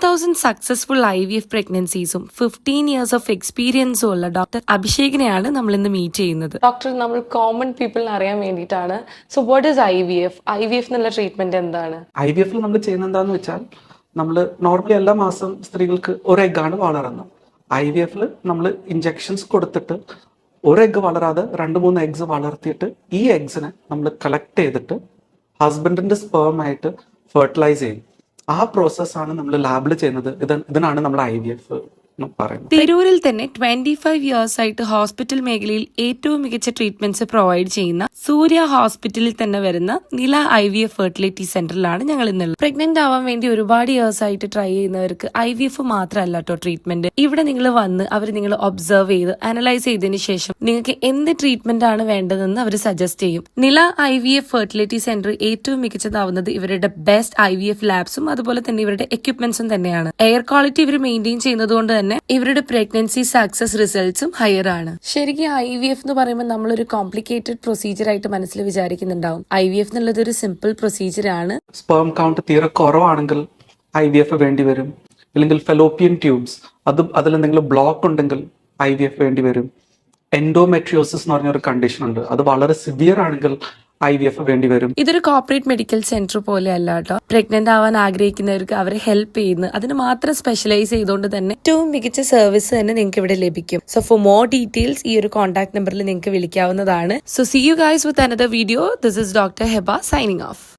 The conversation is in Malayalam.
4000 സക്സസ്ഫുൾ IVF പ്രഗ്നൻസീസും 15 ഇയേഴ്സ് ഓഫ് എക്സ്പീരിയൻസും ഉള്ള ഡോക്ടർ അഭിഷേകിനെയാണ് നമ്മൾ ഇന്ന് മീറ്റ് ചെയ്യുന്നത്. ഡോക്ടർ, നമ്മൾ കോമൺ പീപ്പിളിന് അറിയാൻ വേണ്ടിയിട്ടാണ്. So what is IVF? IVF എന്നുള്ള ട്രീറ്റ്മെന്റ് എന്താണ്? IVF നമ്മൾ ചെയ്യുന്നത് എന്താണെന്ന് വെച്ചാൽ, നമ്മൾ നോർമലി എല്ലാ മാസം സ്ത്രീകൾക്ക് ഒരു എഗ്ഗാണ് വളരുന്നത്. IVF നമ്മൾ ഇഞ്ചെക്ഷൻസ് കൊടുത്തിട്ട് ഒരു എഗ്ഗ് വളരാതെ 2-3 എഗ്സ് വളർത്തിയിട്ട് ഈ എഗ്സിനെ നമ്മൾ കളക്ട് ചെയ്തിട്ട് ഹസ്ബൻഡിന്റെ സ്പേമായിട്ട് ഫെർട്ടിലൈസ് ചെയ്യും. ആ പ്രോസസ്സാണ് നമ്മൾ ലാബിൽ ചെയ്യുന്നത്. ഇതിനാണ് നമ്മൾ IVF എന്ന് പറയുന്നത്. തിരൂരിൽ തന്നെ 25 ഇയേഴ്സ് ആയിട്ട് ഹോസ്പിറ്റൽ മേഖലയിൽ ഏറ്റവും മികച്ച ട്രീറ്റ്മെന്റ്സ് പ്രൊവൈഡ് ചെയ്യുന്ന സൂര്യ ഹോസ്പിറ്റലിൽ തന്നെ വരുന്ന നില IVF ഫെർട്ടിലിറ്റി സെന്ററിലാണ് ഞങ്ങൾ ഇന്നുള്ളത്. പ്രഗ്നന്റ് ആവാൻ വേണ്ടി ഒരുപാട് ഇയേഴ്സ് ആയിട്ട് ട്രൈ ചെയ്യുന്നവർക്ക് IVF മാത്രമല്ല കേട്ടോ ട്രീറ്റ്മെന്റ്. ഇവിടെ നിങ്ങൾ വന്ന് അവർ നിങ്ങൾ ഒബ്സർവ് ചെയ്ത് അനലൈസ് ചെയ്തതിനു ശേഷം നിങ്ങൾക്ക് എന്ത് ട്രീറ്റ്മെന്റ് ആണ് വേണ്ടതെന്ന് അവർ സജസ്റ്റ് ചെയ്യും. നില IVF ഫെർട്ടിലിറ്റി സെന്റർ ഏറ്റവും മികച്ചതാവുന്നത് ഇവരുടെ ബെസ്റ്റ് IVF ലാബ്സും അതുപോലെ തന്നെ ഇവരുടെ എക്യുപ്മെന്റ്സും തന്നെയാണ്. എയർ ക്വാളിറ്റി ഇവർ മെയിൻറ്റെയിൻ ചെയ്യുന്നത് കൊണ്ട് തന്നെ ഇവരുടെ പ്രഗ്നൻസി സക്സസ് റിസൾട്ട്സും ഹയർ ആണ്. ശരിക്കും IVF എന്ന് പറയുമ്പോൾ നമ്മളൊരു കോംപ്ലിക്കേറ്റഡ് പ്രൊസീജിയർ ആയിട്ട് മനസ്സിൽ വിചാരിക്കുന്നുണ്ടാവും. IVF എന്നുള്ളത് ഒരു സിമ്പിൾ പ്രൊസീജിയർ ആണ്. സ്പേം കൗണ്ട് തീരെ കുറവാണെങ്കിൽ IVF വേണ്ടി വരും. അല്ലെങ്കിൽ ഫെലോപ്പിയൻ ട്യൂബ്സ് അതിലെന്തെങ്കിലും ബ്ലോക്ക് ഉണ്ടെങ്കിൽ IVF വേണ്ടി വരും. എൻഡോമെട്രിയോസിസ് എന്ന് പറഞ്ഞൊരു കണ്ടീഷൻ ഉണ്ട്. അത് വളരെ സിവിയർ ആണെങ്കിൽ IVF വേണ്ടി വരും. ഇതൊരു കോർപ്പറേറ്റ് മെഡിക്കൽ സെന്റർ പോലെ അല്ല കേട്ടോ. പ്രഗ്നന്റ് ആവാൻ ആഗ്രഹിക്കുന്നവർക്ക് അവരെ ഹെൽപ്പ് ചെയ്യുന്നു. അതിന് മാത്രം സ്പെഷ്യലൈസ് ചെയ്തുകൊണ്ട് തന്നെ ഏറ്റവും മികച്ച സർവീസ് തന്നെ നിങ്ങൾക്ക് ഇവിടെ ലഭിക്കും. സോ ഫോർ മോർ ഡീറ്റെയിൽസ് ഈ ഒരു കോൺടാക്ട് നമ്പറിൽ നിങ്ങൾക്ക് വിളിക്കാവുന്നതാണ്. So see you guys with another video. This is doctor Heba signing of.